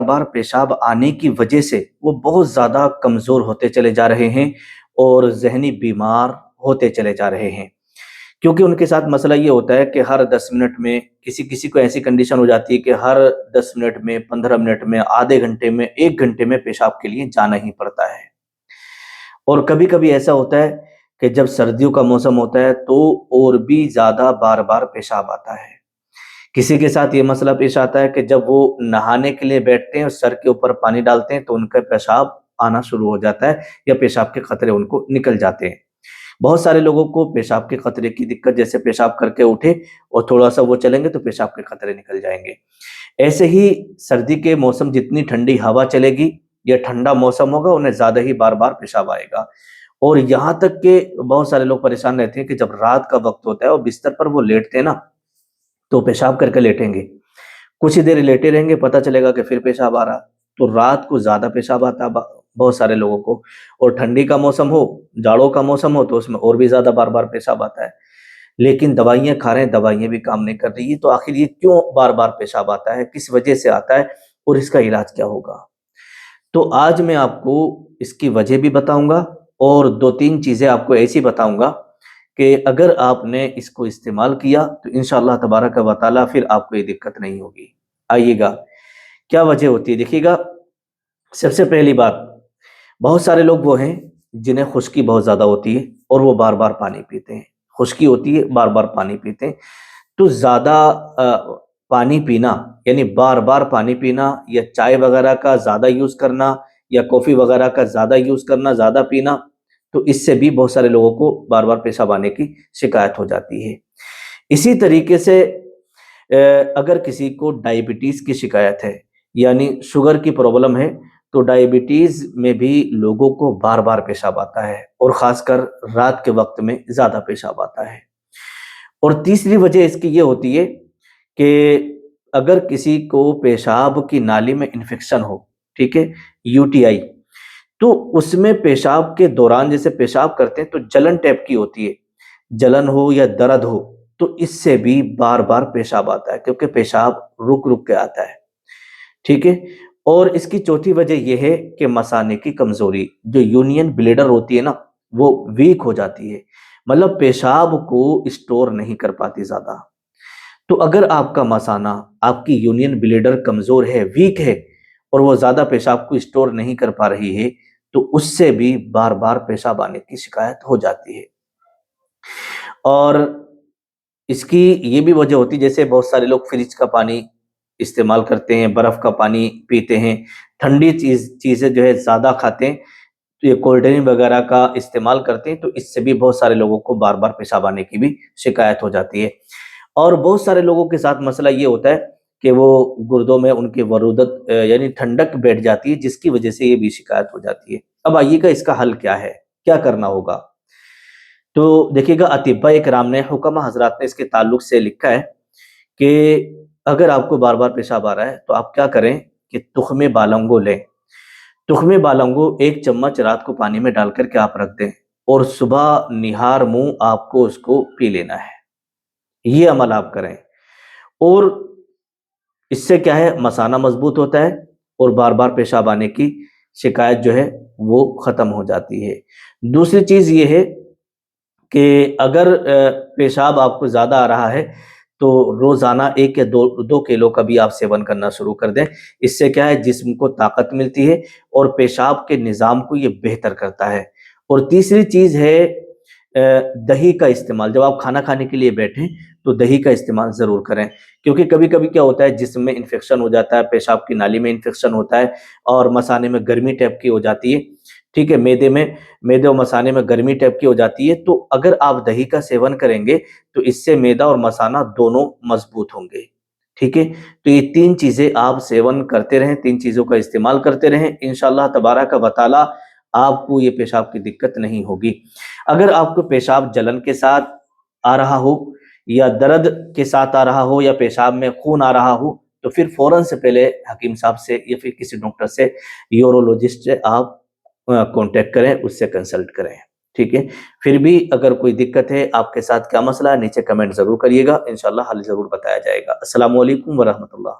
बार पेशाब आने की वजह से वो बहुत ज़्यादा कमज़ोर होते चले जा रहे हैं और ज़हनी बीमार होते चले जा रहे हैं। क्योंकि उनके साथ मसला ये होता है कि हर 10 मिनट में किसी-किसी को ऐसी कंडीशन हो जाती है कि हर 10 मिनट में, 15 मिनट में, आधे घंटे में, 1 घंटे में पेशाब के लिए जाना ही पड़ता है। और कभी-कभी ऐसा होता है कि जब सर्दियों का मौसम होता है तो और भी ज़्यादा बार-बार पेशाब आता है। किसी के साथ ये मसला पेश आता है कि जब वो नहाने के लिए बैठते हैं और सर के ऊपर पानी डालते हैं तो उनका पेशाब आना शुरू हो जाता है या पेशाब के खतरे उनको निकल जाते हैं। बहुत सारे लोगों को पेशाब के खतरे की दिक्कत, जैसे पेशाब करके उठे और थोड़ा-सा वो चलेंगे तो पेशाब के खतरे निकल जाएँगे। ऐसे ही सर्दी के मौसम जितनी ठंडी हवा चलेगी या ठंडा मौसम होगा उन्हें ज़्यादा ही बार-बार पेशाब आएगा। और यहाँ तक कि बहुत सारे लोग परेशान रहते हैं कि जब रात का वक़्त होता है और बिस्तर पर वो लेटते हैं ना, तो पेशाब करके लेटेंगे। कुछ ही देर लेटे रहेंगे, पता चलेगा कि फिर पेशाब आ रहा। तो रात को ज़्यादा पेशाब आता है बहुत सारे लोगों को। और ठंडी का मौसम हो, जाड़ों का मौसम हो तो उसमें और भी ज़्यादा बार-बार पेशाब आता है। लेकिन दवाइयाँ खा रहे हैं, दवाइयाँ भी काम नहीं कर रही है, तो आखिर ये क्यों बार-बार पेशाब आता है? किस वजह से आता है और इसका इलाज क्या होगा? तो आज मैं आपको इसकी वजह भी बताऊँगा और 2-3 चीज़ें आपको ऐसी बताऊँगा कि अगर आपने इसको इस्तेमाल किया तो इंशाअल्लाह तबारक व तआला फिर आपको ये दिक्कत नहीं होगी। आइएगा, क्या वजह होती है? देखिएगा, सबसे पहली बात, बहुत सारे लोग वो हैं जिन्हें खुश्की बहुत ज़्यादा होती है और वो बार-बार पानी पीते हैं। खुश्की होती है, बार-बार पानी पीते हैं। तो ज़्यादा पानी पीना यानी बार-बार पानी पीना या चाय वगैरह का ज़्यादा यूज़ करना या कॉफ़ी वगैरह का ज़्यादा यूज़ करना, ज़्यादा पीना, तो इससे भी बहुत सारे लोगों को बार-बार पेशाब आने की शिकायत हो जाती है। इसी तरीके से अगर किसी को डायबिटीज़ की शिकायत है, यानी शुगर की प्रॉब्लम है, तो डायबिटीज़ में भी लोगों को बार-बार पेशाब आता है और ख़ासकर रात के वक़्त में ज़्यादा पेशाब आता है। और तीसरी वजह इसकी ये होती है कि अगर किसी को पेशाब की नाली में इन्फेक्शन हो, ठीक है? यूटीआई, तो उसमें पेशाब के दौरान जैसे पेशाब करते हैं तो जलन टाइप की होती है। जलन हो या दर्द हो, तो इससे भी बार-बार पेशाब आता है क्योंकि पेशाब रुक-रुक के आता है, ठीक है? और इसकी चौथी वजह ये है कि मसाने की कमज़ोरी, जो यूनियन ब्लैडर होती है ना, वो वीक हो जाती है। मतलब पेशाब को स्टोर नहीं कर पाती ज़्यादा। तो अगर आपका मसाना, आपकी यूनियन ब्लैडर कमज़ोर है, वीक है और वो ज़्यादा पेशाब को स्टोर नहीं कर पा रही है, तो उससे भी बार-बार पेशाब आने की शिकायत हो जाती है। और इसकी ये भी वजह होती है, जैसे बहुत सारे लोग फ्रिज का पानी इस्तेमाल करते हैं, बर्फ़ का पानी पीते हैं, ठंडी चीज़ें जो है ज़्यादा खाते हैं, तो ये कोल्ड ड्रिंक वगैरह का इस्तेमाल करते हैं, तो इससे भी बहुत सारे लोगों को बार-बार पेशाब आने की भी शिकायत हो जाती है। और बहुत सारे लोगों के साथ मसला ये होता है कि वो गुर्दों में उनकी वरूदत यानी ठंडक बैठ जाती है, जिसकी वजह से ये भी शिकायत हो जाती है। अब आइएगा, इसका हल क्या है? क्या करना होगा? तो देखिएगा, अतिब्बा इकराम ने, हुकमा हज़रात ने इसके ताल्लुक से लिखा है कि अगर आपको बार-बार पेशाब आ रहा है, तो आप क्या करें कि तुख़्म बालंगो लें। तुख़्म बालंगो 1 चम्मच रात को पानी में डाल कर के आप रख दें और सुबह निहार मुँह आपको उसको पी लेना है। ये अमल आप करें और इससे क्या है, मसाना मज़बूत होता है और बार-बार पेशाब आने की शिकायत जो है वो ख़त्म हो जाती है। दूसरी चीज़ ये है कि अगर पेशाब आपको ज़्यादा आ रहा है, तो रोज़ाना 1 या 2 किलो का भी आप सेवन करना शुरू कर दें। इससे क्या है, जिस्म को ताकत मिलती है और पेशाब के निज़ाम को ये बेहतर करता है। और तीसरी चीज़ है दही का इस्तेमाल। जब आप खाना खाने के लिए बैठें, तो दही का इस्तेमाल ज़रूर करें, क्योंकि कभी-कभी क्या होता है, जिस्म में इन्फेक्शन हो जाता है, पेशाब की नाली में इन्फेक्शन होता है और मसाने में गर्मी टाइप की हो जाती है, ठीक है? मैदे और मसाने में गर्मी टाइप की हो जाती है, तो अगर आप दही का सेवन करेंगे, तो इससे मैदा और मसाना दोनों मज़बूत होंगे, ठीक है? तो ये 3 चीज़ें आप सेवन करते रहें, 3 चीज़ों का इस्तेमाल करते रहें, इंशाअल्लाह तबारक व तआला आपको ये पेशाब की दिक्कत नहीं होगी। अगर आपको पेशाब जलन के साथ आ रहा हो या दर्द के साथ आ रहा हो या पेशाब में खून आ रहा हो, तो फिर फ़ौरन से पहले हकीम साहब से या फिर किसी डॉक्टर से, यूरोलॉजिस्ट से आप कॉन्टैक्ट करें, उससे कंसल्ट करें, ठीक है? फिर भी अगर कोई दिक्कत है, आपके साथ क्या मसला है, नीचे कमेंट ज़रूर करिएगा, इंशाअल्लाह हल ज़रूर बताया जाएगा। अस्सलामु अलैकुम व रहमतुल्लाह।